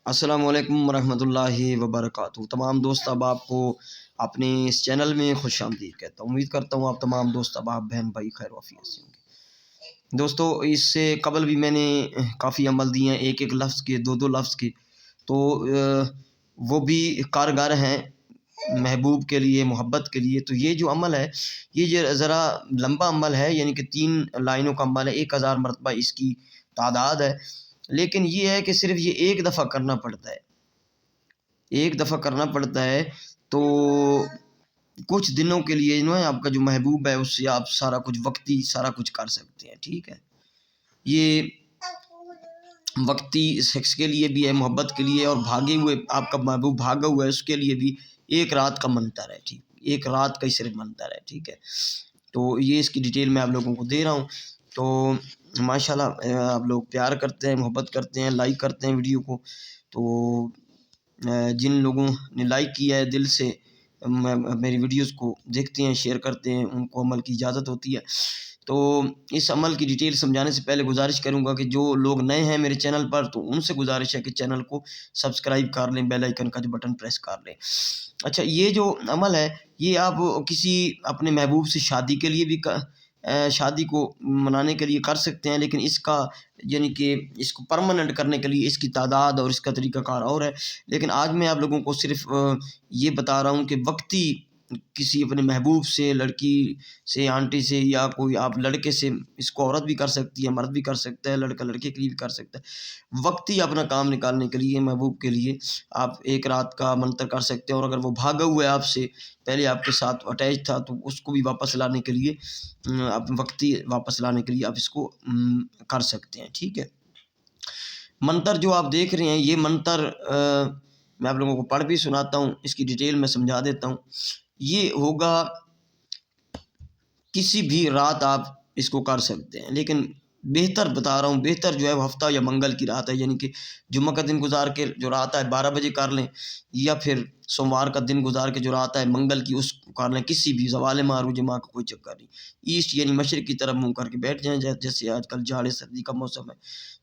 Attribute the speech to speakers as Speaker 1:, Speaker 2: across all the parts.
Speaker 1: السلام علیکم ورحمۃ اللہ وبرکاتہ۔ تمام دوست احباب کو اپنے اس چینل میں خوش آمدید کہتا ہوں۔ امید کرتا ہوں آپ تمام دوست احباب بہن بھائی خیر و عافیت سے ہوں گے۔ دوستو، اس سے قبل بھی میں نے کافی عمل دیے ہیں، ایک ایک لفظ کے، دو دو لفظ کے، تو وہ بھی کارگر ہیں محبوب کے لیے، محبت کے لیے۔ تو یہ جو عمل ہے یہ ذرا لمبا عمل ہے، یعنی کہ 3 لائنوں کا عمل ہے، 1000 مرتبہ اس کی تعداد ہے، لیکن یہ ہے کہ صرف یہ ایک دفعہ کرنا پڑتا ہے، ایک دفعہ کرنا پڑتا ہے۔ تو کچھ دنوں کے لیے آپ کا جو محبوب ہے اس سے آپ سارا کچھ وقتی سارا کچھ کر سکتے ہیں، ٹھیک ہے۔ یہ وقتی سیکس کے لیے بھی ہے، محبت کے لیے، اور بھاگے ہوئے آپ کا محبوب بھاگا ہوا ہے اس کے لیے بھی ایک رات کا منتر ہے، ٹھیک، ایک رات کا ہی صرف منتر ہے، ٹھیک ہے۔ تو یہ اس کی ڈیٹیل میں آپ لوگوں کو دے رہا ہوں۔ تو ماشاءاللہ آپ لوگ پیار کرتے ہیں، محبت کرتے ہیں، لائک کرتے ہیں ویڈیو کو۔ تو جن لوگوں نے لائک کیا ہے، دل سے میری ویڈیوز کو دیکھتے ہیں، شیئر کرتے ہیں، ان کو عمل کی اجازت ہوتی ہے۔ تو اس عمل کی ڈیٹیل سمجھانے سے پہلے گزارش کروں گا کہ جو لوگ نئے ہیں میرے چینل پر، تو ان سے گزارش ہے کہ چینل کو سبسکرائب کر لیں، بیل آئیکن کا جو بٹن پریس کر لیں۔ اچھا، یہ جو عمل ہے یہ آپ کسی اپنے محبوب سے شادی کے لیے بھی شادی کو منانے کے لیے کر سکتے ہیں، لیکن اس کا یعنی کہ اس کو پرماننٹ کرنے کے لیے اس کی تعداد اور اس کا طریقہ کار اور ہے۔ لیکن آج میں آپ لوگوں کو صرف یہ بتا رہا ہوں کہ وقتی کسی اپنے محبوب سے، لڑکی سے، آنٹی سے، یا کوئی آپ لڑکے سے، اس کو عورت بھی کر سکتی ہے، مرد بھی کر سکتا ہے، لڑکا لڑکے کے لیے بھی کر سکتا ہے، وقتی اپنا کام نکالنے کے لیے محبوب کے لیے آپ ایک رات کا منتر کر سکتے ہیں۔ اور اگر وہ بھاگا ہوا ہے آپ سے، پہلے آپ کے ساتھ اٹیچ تھا، تو اس کو بھی واپس لانے کے لیے، وقتی واپس لانے کے لیے آپ اس کو کر سکتے ہیں، ٹھیک ہے۔ منتر جو آپ دیکھ رہے ہیں یہ منتر میں آپ لوگوں کو پڑھ بھی سناتا ہوں، اس کی ڈیٹیل میں سمجھا دیتا ہوں۔ یہ ہوگا کسی بھی رات آپ اس کو کر سکتے ہیں، لیکن بہتر بتا رہا ہوں، بہتر جو ہے وہ ہفتہ یا منگل کی رات ہے، یعنی کہ جمعہ کا دن گزار کے جو رات ہے 12 بجے کر لیں، یا پھر سوموار کا دن گزار کے جو رات ہے منگل کی اس کو کر لیں، کسی بھی زوال معروج ماہ کا کوئی چکر نہیں۔ ایسٹ یعنی مشرق کی طرف منہ کر کے بیٹھ جائیں، جیسے آج کل جاڑے سردی کا موسم ہے،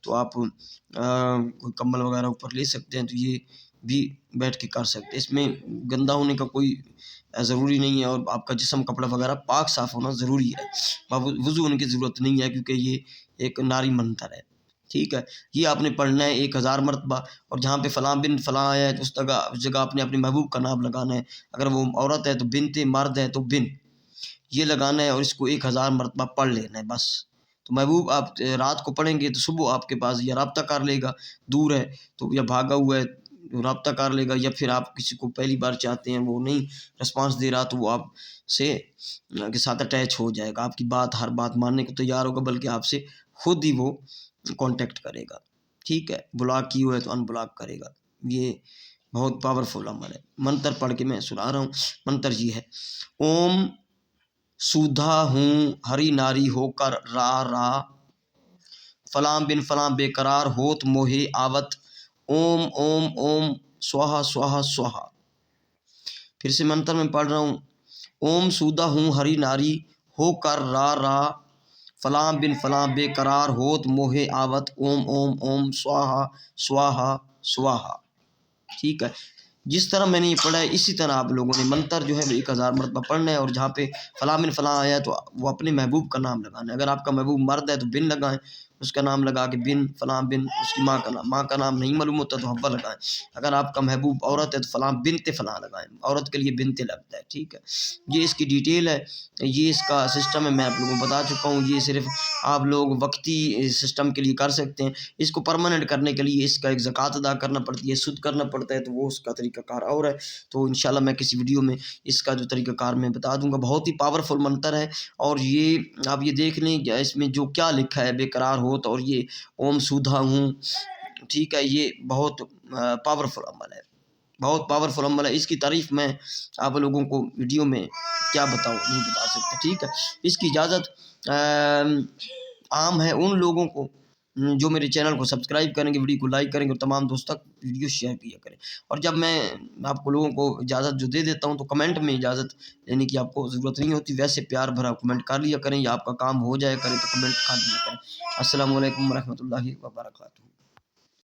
Speaker 1: تو آپ کوئی کمبل وغیرہ اوپر لے سکتے ہیں، تو یہ بھی بیٹھ کے کر سکتے ہیں۔ اس میں گندا ہونے کا کوئی ضروری نہیں ہے، اور آپ کا جسم کپڑا وغیرہ پاک صاف ہونا ضروری ہے، وضو ہونے کی ضرورت نہیں ہے، کیونکہ یہ ایک ناری منتر ہے، ٹھیک ہے۔ یہ آپ نے پڑھنا ہے 1000 مرتبہ، اور جہاں پہ فلاں بن فلاں آیا ہے اس جگہ آپ نے اپنے محبوب کا نام لگانا ہے۔ اگر وہ عورت ہے تو بنت، مرد ہے تو بن، یہ لگانا ہے، اور اس کو 1000 مرتبہ پڑھ لینا ہے بس۔ تو محبوب آپ رات کو پڑھیں گے تو صبح آپ کے پاس یا رابطہ کر لے گا، دور ہے تو، یا بھاگا ہوا ہے رابطہ کر لے گا، یا پھر آپ کسی کو پہلی بار چاہتے ہیں وہ نہیں رسپانس دے رہا تو وہ آپ سے کے ساتھ اٹیچ ہو جائے گا، آپ کی بات ہر بات ماننے کو تیار ہوگا، بلکہ آپ سے خود ہی وہ کانٹیکٹ کرے گا، ٹھیک ہے۔ بلاک کی ہوا ہے تو ان بلاک کرے گا۔ یہ بہت پاورفل عمل ہے۔ منتر پڑھ کے میں سنا رہا ہوں۔ منتر یہ ہے: اوم سودھا ہوں ہری ناری ہو کر را، فلاں بن فلاں بے قرار ہوت موہے آوت، اوم اوم اوم سوہا سوہا سوہا۔ پھر سے منتر میں پڑھ رہا ہوں: اوم سودھا ہوں ہری ناری ہو کر را، فلاں بن فلاں بے قرار ہوت موہے آوت، اوم اوم اوم سواہا سواہا سواہا، ٹھیک ہے۔ جس طرح میں نے یہ پڑھا ہے اسی طرح آپ لوگوں نے منتر جو ہے وہ 1000 مرتبہ پڑھنا ہے، اور جہاں پہ فلاں بن فلاں آیا ہے تو وہ اپنے محبوب کا نام لگانا ہے۔ اگر آپ کا محبوب مرد ہے تو بن لگائیں، اس کا نام لگا کے بن فلاں بن، اس کی ماں کا نام نہیں معلوم ہوتا تو حوا لگائیں۔ اگر آپ کا محبوب عورت ہے تو فلاں بنت فلاں لگائیں، عورت کے لیے بنت لگتا ہے، ٹھیک ہے۔ یہ اس کی ڈیٹیل ہے، یہ اس کا سسٹم ہے، میں آپ لوگوں کو بتا چکا ہوں۔ یہ صرف آپ لوگ وقتی سسٹم کے لیے کر سکتے ہیں، اس کو پرماننٹ کرنے کے لیے اس کا ایک زکوٰۃ ادا کرنا پڑتی ہے، سود کرنا پڑتا ہے، تو وہ اس کا طریقہ کار اور ہے۔ تو انشاءاللہ میں کسی ویڈیو میں اس کا جو طریقہ کار میں بتا دوں گا۔ بہت ہی پاورفل منتر ہے، اور یہ آپ یہ دیکھ لیں اس میں جو کیا لکھا ہے، بے قرار ہوت، اور یہ اوم سودھا ہوں، ٹھیک ہے۔ یہ بہت پاورفل عمل ہے، بہت پاورفل عمل ہے۔ اس کی تعریف میں آپ لوگوں کو ویڈیو میں کیا بتاؤں، نہیں بتا سکتے، ٹھیک ہے۔ اس کی اجازت عام ہے ان لوگوں کو جو میرے چینل کو سبسکرائب کریں گے، ویڈیو کو لائک کریں گے، اور تمام دوستوں تک ویڈیو شیئر کیا کریں۔ اور جب میں آپ کو لوگوں کو اجازت جو دے دیتا ہوں تو کمنٹ میں اجازت لینے کی آپ کو ضرورت نہیں ہوتی، ویسے پیار بھرا کمنٹ کر لیا کریں، یا آپ کا کام ہو جائے کرے تو کمنٹ کر دیا کریں۔ السلام علیکم ورحمۃ اللہ وبرکاتہ۔